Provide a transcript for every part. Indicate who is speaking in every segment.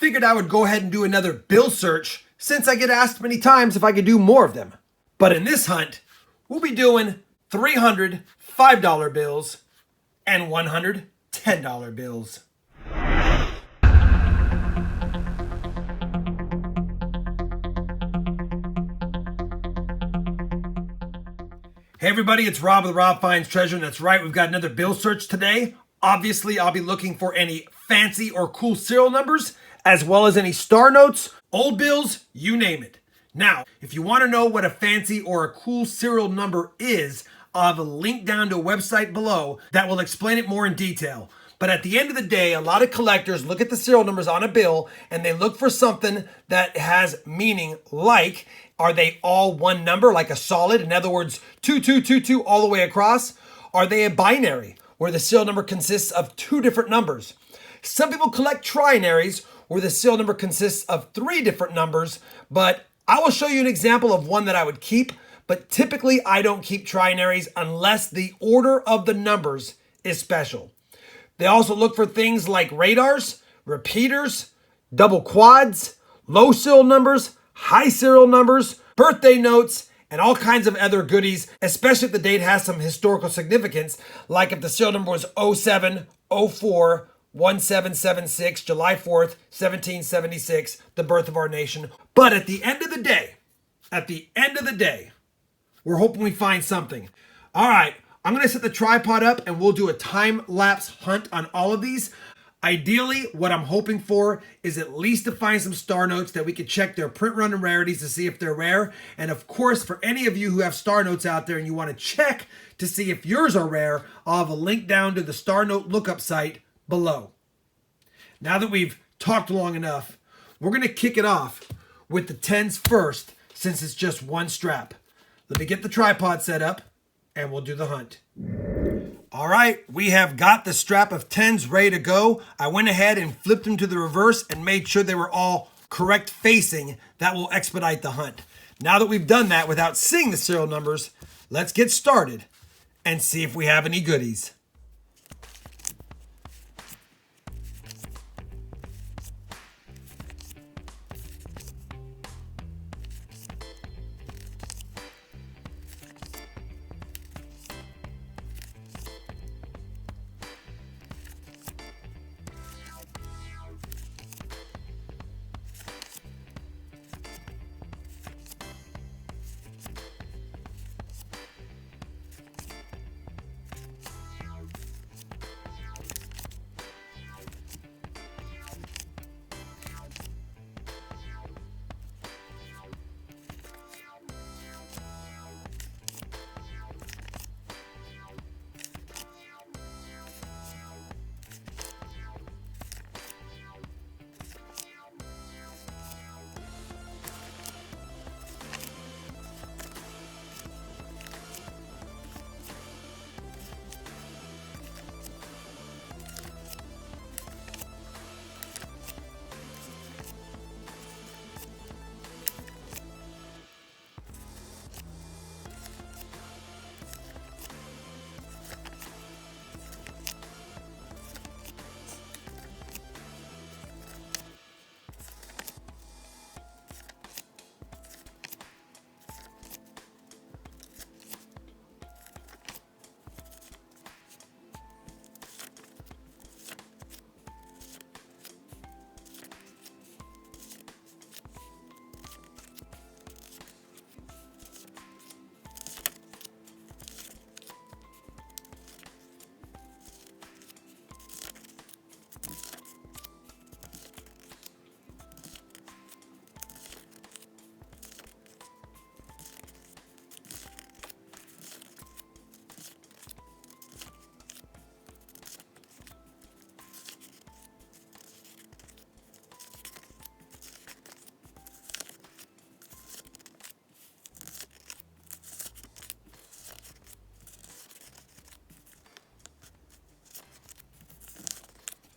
Speaker 1: figured I would go ahead and do another bill search since I get asked many times if I could do more of them. But in this hunt, we'll be doing 300 $5 bills and 100 $10 bills. Hey everybody, it's Rob with Rob Finds Treasure, and that's right, we've got another bill search today. Obviously, I'll be looking for any fancy or cool serial numbers, as well as any star notes, old bills, you name it. Now, if you want to know what a fancy or a cool serial number is, I'll have a link down to a website below that will explain it more in detail. But at the end of the day, a lot of collectors look at the serial numbers on a bill and they look for something that has meaning, like, are they all one number, like a solid? In other words, 2222 all the way across? Are they a binary, where the serial number consists of two different numbers? Some people collect trinaries, where the serial number consists of three different numbers, but I will show you an example of one that I would keep, but typically I don't keep trinaries unless the order of the numbers is special. They also look for things like radars, repeaters, double quads, low serial numbers, high serial numbers, birthday notes, and all kinds of other goodies, especially if the date has some historical significance, like if the serial number was 0704 1776, July 4th, 1776, the birth of our nation. But at the end of the day, we're hoping we find something. All right, I'm going to set the tripod up and we'll do a time-lapse hunt on all of these. Ideally, what I'm hoping for is at least to find some star notes that we could check their print run and rarities to see if they're rare. And of course, for any of you who have star notes out there and you want to check to see if yours are rare, I'll have a link down to the star note lookup site below. Now that we've talked long enough, we're going to kick it off with the 10s first, since it's just one strap. Let me get the tripod set up and we'll do the hunt. All right, we have got the strap of 10s ready to go. I went ahead and flipped them to the reverse and made sure they were all correct facing. That will expedite the hunt. Now that we've done that without seeing the serial numbers, let's get started and see if we have any goodies.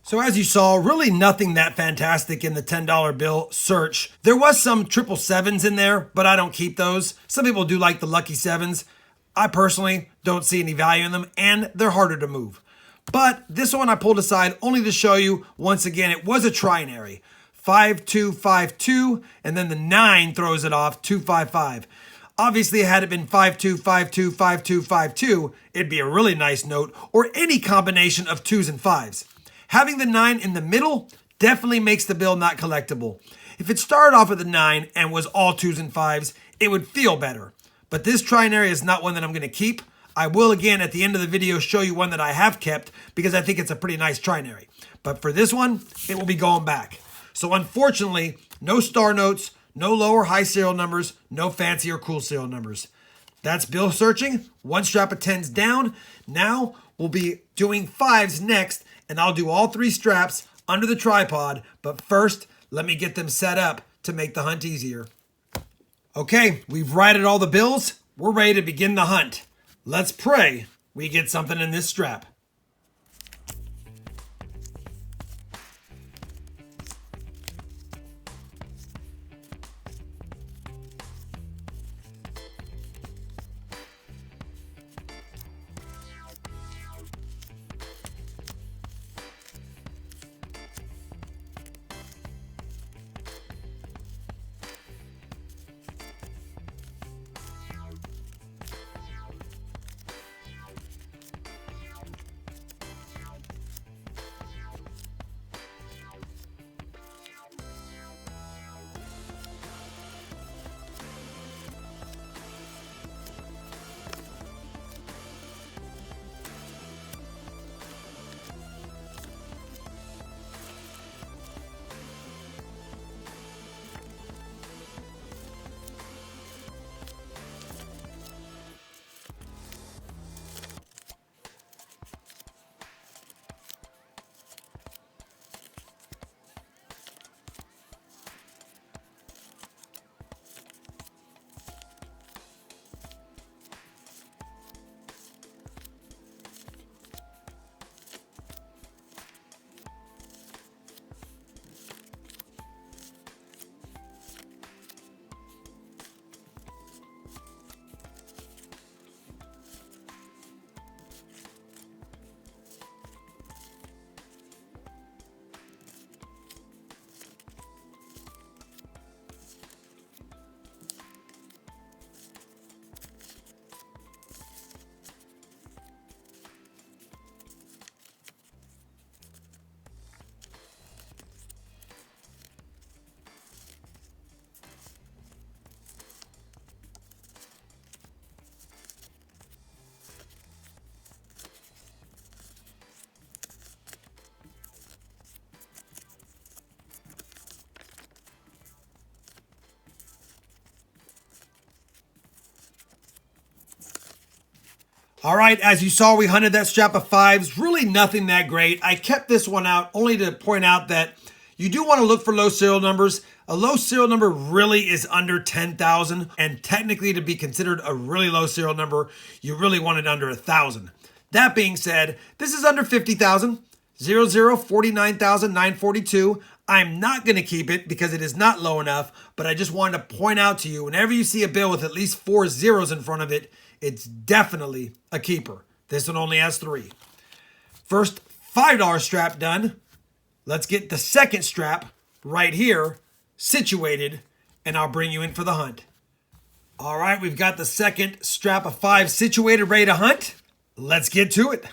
Speaker 1: So as you saw, really nothing that fantastic in the $10 bill search. There was some 777s in there, but I don't keep those. Some people do like the lucky sevens. I personally don't see any value in them, and they're harder to move. But this one I pulled aside only to show you, once again, it was a trinary. 5252, and then the 9 throws it off, 255. Obviously, had it been 52525252, it'd be a really nice note, or any combination of 2s and 5s. Having the 9 in the middle definitely makes the bill not collectible. If it started off with a 9 and was all 2s and 5s, it would feel better. But this trinary is not one that I'm going to keep. I will again at the end of the video show you one that I have kept because I think it's a pretty nice trinary. But for this one, it will be going back. So unfortunately, no star notes, no low or high serial numbers, no fancy or cool serial numbers. That's bill searching. One strap of 10s down. Now we'll be doing 5s next, and I'll do all 3 straps under the tripod. But first, let me get them set up to make the hunt easier. Okay, we've righted all the bills. We're ready to begin the hunt. Let's pray we get something in this strap. All right, as you saw, we hunted that strap of 5s. Really nothing that great. I kept this one out only to point out that you do want to look for low serial numbers. A low serial number really is under 10,000, and technically to be considered a really low serial number, you really want it under 1,000. That being said, this is under 50,000, 49,942. I'm not going to keep it because it is not low enough, but I just wanted to point out to you, whenever you see a bill with at least 4 zeros in front of it, it's definitely a keeper. This one only has 3. First $5 strap done. Let's get the second strap right here situated, and I'll bring you in for the hunt. All right, we've got the second strap of 5 situated, ready to hunt. Let's get to it.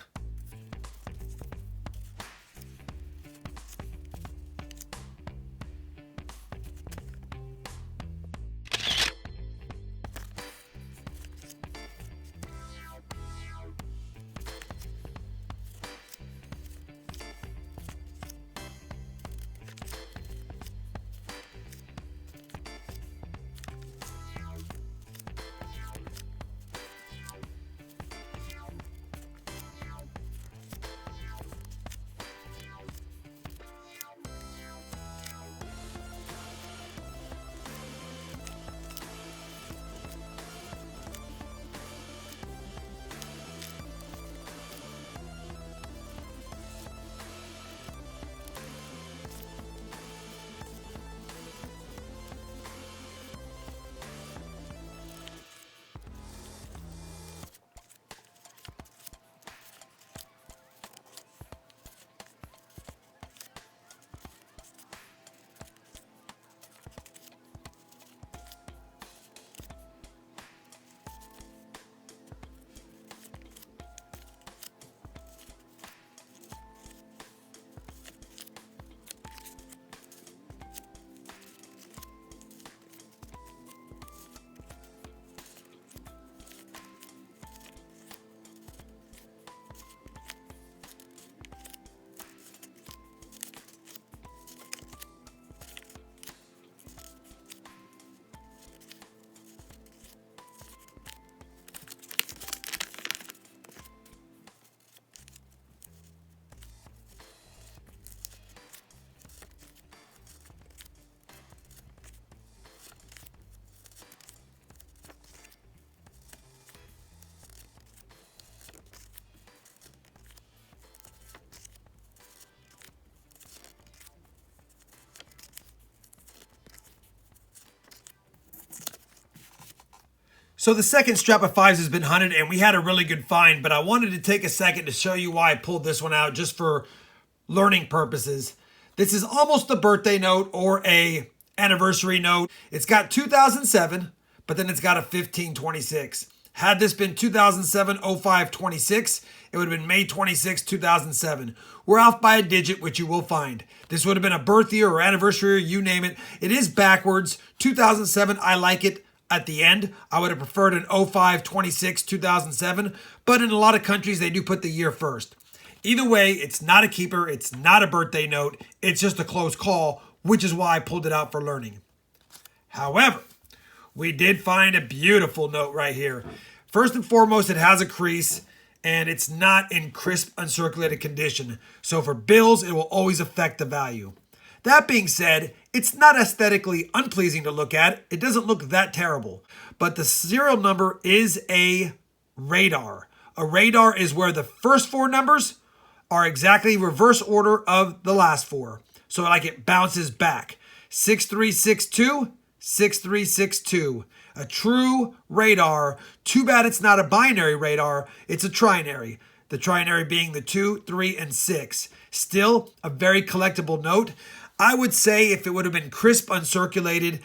Speaker 1: So the second strap of fives has been hunted and we had a really good find, but I wanted to take a second to show you why I pulled this one out just for learning purposes. This is almost a birthday note or a anniversary note. It's got 2007, but then it's got a 1526. Had this been 2007-05-26, it would have been May 26, 2007. We're off by a digit, which you will find. This would have been a birth year or anniversary, or you name it. It is backwards. 2007, I like it at the end. I would have preferred an 05-26, 2007, but in a lot of countries, they do put the year first. Either way, it's not a keeper. It's not a birthday note. It's just a close call, which is why I pulled it out for learning. However, we did find a beautiful note right here. First and foremost, it has a crease and it's not in crisp, uncirculated condition. So for bills, it will always affect the value. That being said, it's not aesthetically unpleasing to look at. It doesn't look that terrible. But the serial number is a radar. A radar is where the first four numbers are exactly reverse order of the last four. So like it bounces back. 6362, 6362. A true radar. Too bad it's not a binary radar. It's a trinary. The trinary being the 2, 3, and 6. Still a very collectible note. I would say if it would have been crisp, uncirculated,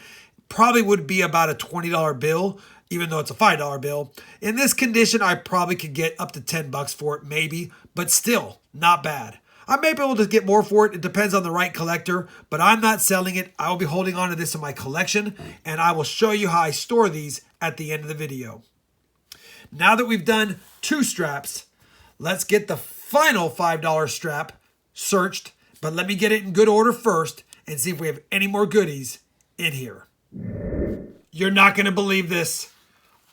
Speaker 1: probably would be about a $20 bill, even though it's a $5 bill. In this condition, I probably could get up to $10 for it, maybe, but still not bad. I may be able to get more for it. It depends on the right collector, but I'm not selling it. I will be holding on to this in my collection, and I will show you how I store these at the end of the video. Now that we've done two straps, let's get the final $5 strap searched, but let me get it in good order first and see if we have any more goodies in here. You're not going to believe this.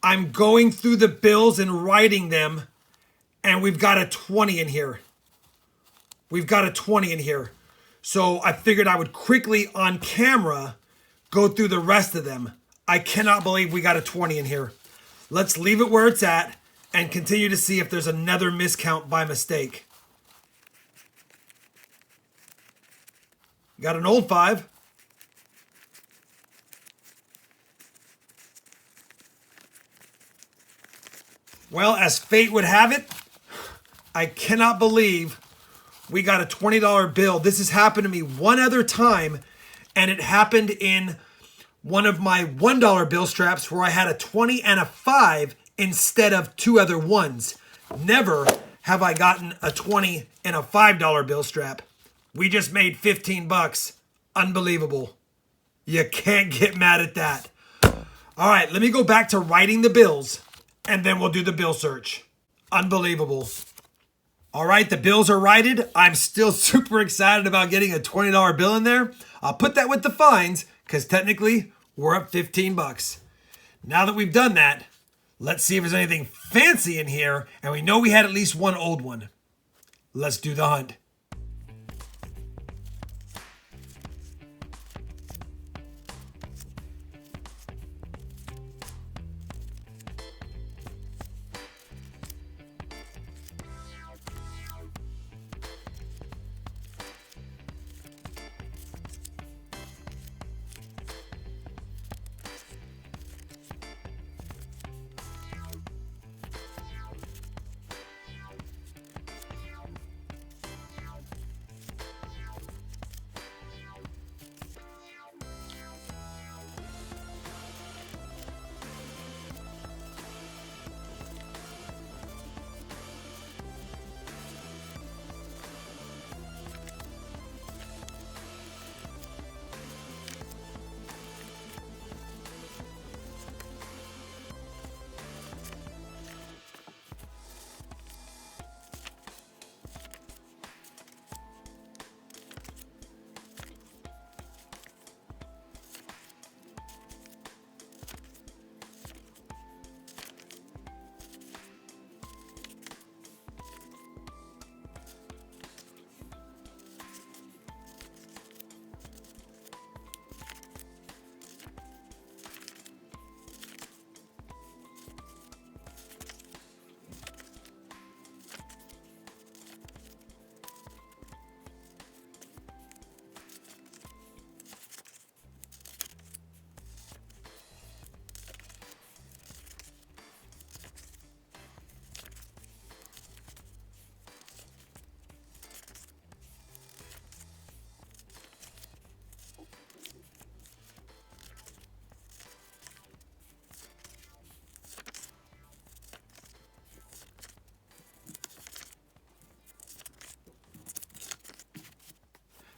Speaker 1: I'm going through the bills and writing them, and we've got a 20 in here. We've got a 20 in here. So I figured I would quickly on camera go through the rest of them. I cannot believe we got a 20 in here. Let's leave it where it's at and continue to see if there's another miscount by mistake. Got an old 5. Well, as fate would have it, I cannot believe we got a $20 bill. This has happened to me one other time, and it happened in one of my $1 bill straps where I had a 20 and a 5 instead of two other ones. Never have I gotten a 20 and a $5 bill strap. We just made 15 bucks. Unbelievable. You can't get mad at that. All right, let me go back to writing the bills, and then we'll do the bill search. Unbelievable. All right, the bills are righted. I'm still super excited about getting a $20 bill in there. I'll put that with the fines because technically we're up 15 bucks. Now that we've done that, let's see if there's anything fancy in here. And we know we had at least one old one. Let's do the hunt.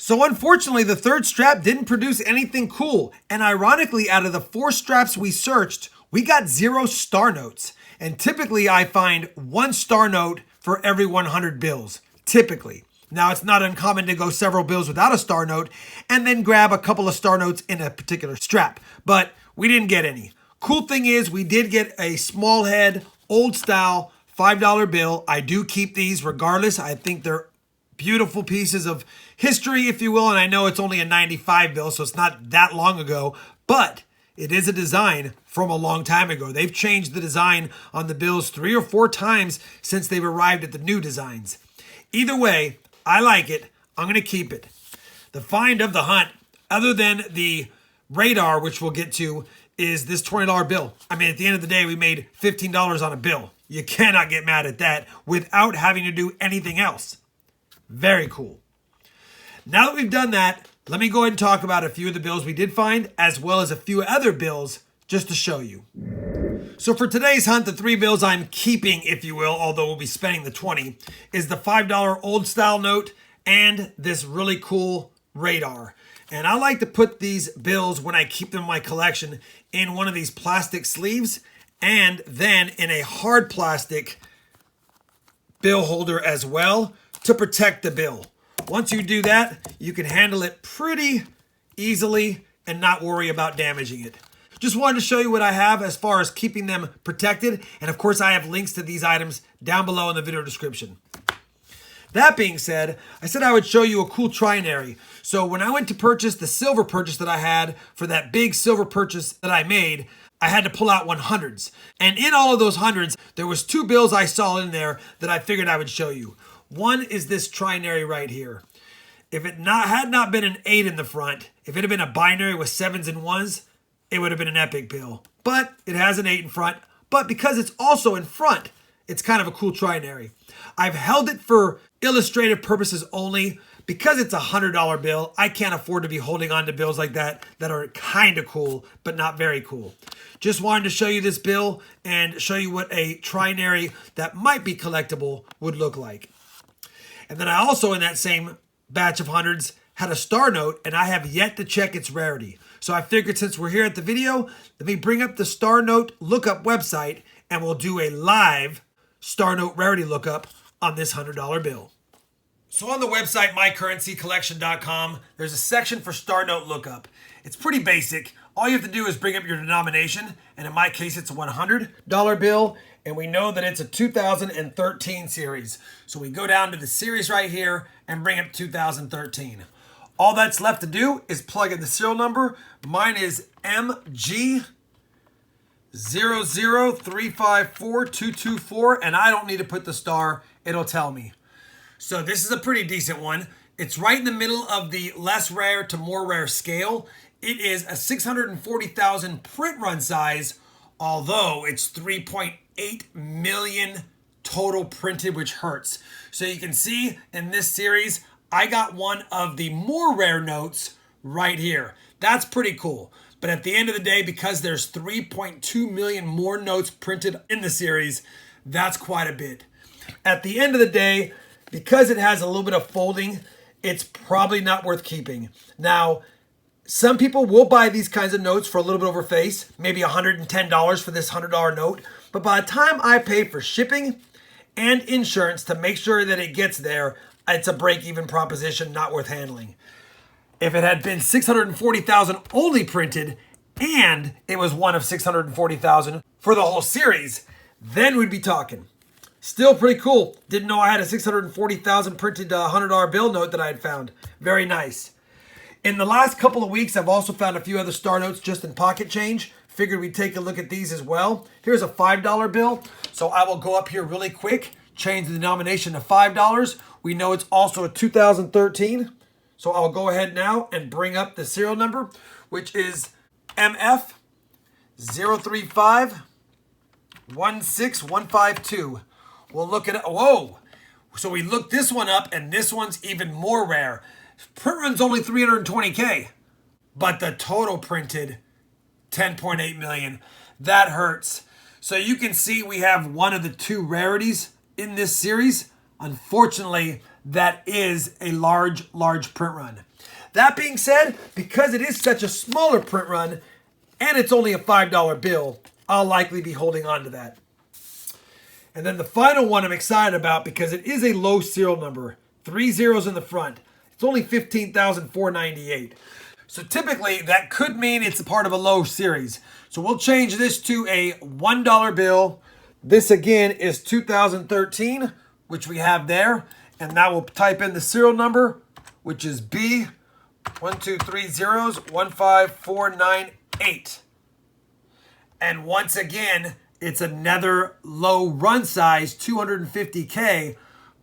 Speaker 1: So unfortunately, the third strap didn't produce anything cool. And ironically, out of the 4 straps we searched, we got 0 star notes. And typically I find 1 star note for every 100 bills, typically. Now, it's not uncommon to go several bills without a star note and then grab a couple of star notes in a particular strap, but we didn't get any. Cool thing is we did get a small head, old style, $5 bill. I do keep these regardless. I think they're beautiful pieces of history, if you will, and I know it's only a 95 bill, so it's not that long ago, but it is a design from a long time ago. They've changed the design on the bills 3 or 4 times since they've arrived at the new designs. Either way, I like it. I'm going to keep it. The find of the hunt, other than the radar, which we'll get to, is this $20 bill. I mean, at the end of the day, we made $15 on a bill. You cannot get mad at that without having to do anything else. Very cool. Now that we've done that, let me go ahead and talk about a few of the bills we did find, as well as a few other bills, just to show you. So for today's hunt, the 3 bills I'm keeping, if you will, although we'll be spending the 20, is the $5 old style note and this really cool radar. And I like to put these bills, when I keep them in my collection, in one of these plastic sleeves and then in a hard plastic bill holder as well to protect the bill. Once you do that, you can handle it pretty easily and not worry about damaging it. Just wanted to show you what I have as far as keeping them protected. And of course, I have links to these items down below in the video description. That being said, I said I would show you a cool trinary. So when I went to purchase the silver purchase that I had for that big silver purchase that I made, I had to pull out 100s. And in all of those hundreds, there was 2 bills I saw in there that I figured I would show you. One is this trinary right here. If it had not been an 8 in the front, if it had been a binary with 7s and 1s, it would have been an epic bill. But it has an 8 in front. But because it's also in front, it's kind of a cool trinary. I've held it for illustrative purposes only. Because it's a $100 bill, I can't afford to be holding on to bills like that are kind of cool, but not very cool. Just wanted to show you this bill and show you what a trinary that might be collectible would look like. And then I also, in that same batch of hundreds, had a star note, and I have yet to check its rarity. So I figured since we're here at the video, let me bring up the star note lookup website, and we'll do a live star note rarity lookup on this $100 bill. So on the website, mycurrencycollection.com, there's a section for star note lookup. It's pretty basic. All you have to do is bring up your denomination, and in my case, it's a $100 bill, and we know that it's a 2013 series. So we go down to the series right here and bring up 2013. All that's left to do is plug in the serial number. Mine is MG003542224, and I don't need to put the star. It'll tell me. So this is a pretty decent one. It's right in the middle of the less rare to more rare scale. It is a 640,000 print run size, although it's 3.8 million total printed, which hurts. So you can see in this series, I got one of the more rare notes right here. That's pretty cool. But at the end of the day, because there's 3.2 million more notes printed in the series, that's quite a bit. At the end of the day, because it has a little bit of folding, it's probably not worth keeping. Now, some people will buy these kinds of notes for a little bit over face, maybe $110 for this $100 note. But by the time I pay for shipping and insurance to make sure that it gets there, it's a break-even proposition, not worth handling. If it had been 640,000 only printed and it was one of 640,000 for the whole series, then we'd be talking. Still pretty cool. Didn't know I had a 640,000 printed $100 bill note that I had found. Very nice. In the last couple of weeks, I've also found a few other star notes just in pocket change. Figured we'd take a look at these as well. Here's a $5 bill. So I will go up here really quick, change the denomination to $5. We know it's also a 2013. So I'll go ahead now and bring up the serial number, which is MF035-16152. We'll look at it. Whoa. So we looked this one up, and this one's even more rare. Print run's only 320K, but the total printed 10.8 million. That hurts. So you can see we have one of the 2 rarities in this series. Unfortunately, that is a large print run. That being said, because it is such a smaller print run and it's only a $5 bill, I'll likely be holding on to that. And then the final one I'm excited about because it is a low serial number, 3 zeros in the front. It's only $15,498. So typically that could mean it's a part of a low series. So we'll change this to a $1 bill. This again is 2013, which we have there. And now we'll type in the serial number, which is B 123015498. And once again, it's another low run size, 250K,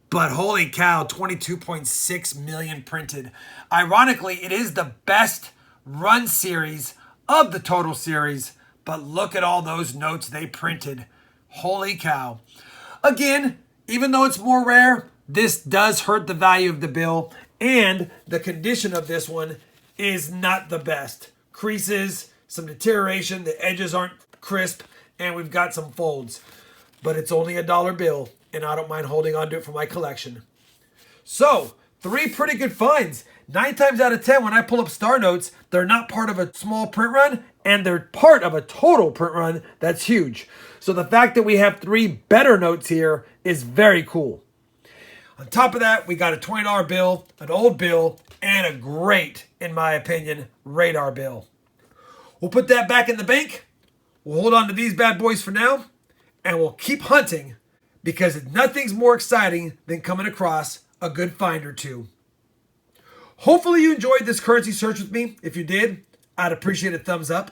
Speaker 1: but holy cow, 22.6 million printed. Ironically, it is the best run series of the total series, but look at all those notes they printed. Holy cow. Again, even though it's more rare, this does hurt the value of the bill, and the condition of this one is not the best. Creases, some deterioration, the edges aren't crisp, and we've got some folds. But it's only a $1 bill, and I don't mind holding on to it for my collection. So, 3 pretty good finds. 9 times out of 10, when I pull up star notes, they're not part of a small print run, and they're part of a total print run that's huge. So the fact that we have 3 better notes here is very cool. On top of that, we got a $20 bill, an old bill, and a great, in my opinion, radar bill. We'll put that back in the bank. We'll hold on to these bad boys for now, and we'll keep hunting because nothing's more exciting than coming across a good find or two. Hopefully you enjoyed this currency search with me. If you did, I'd appreciate a thumbs up.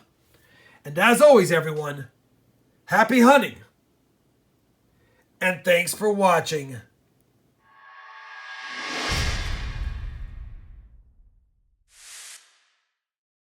Speaker 1: And as always, everyone, happy hunting, and thanks for watching.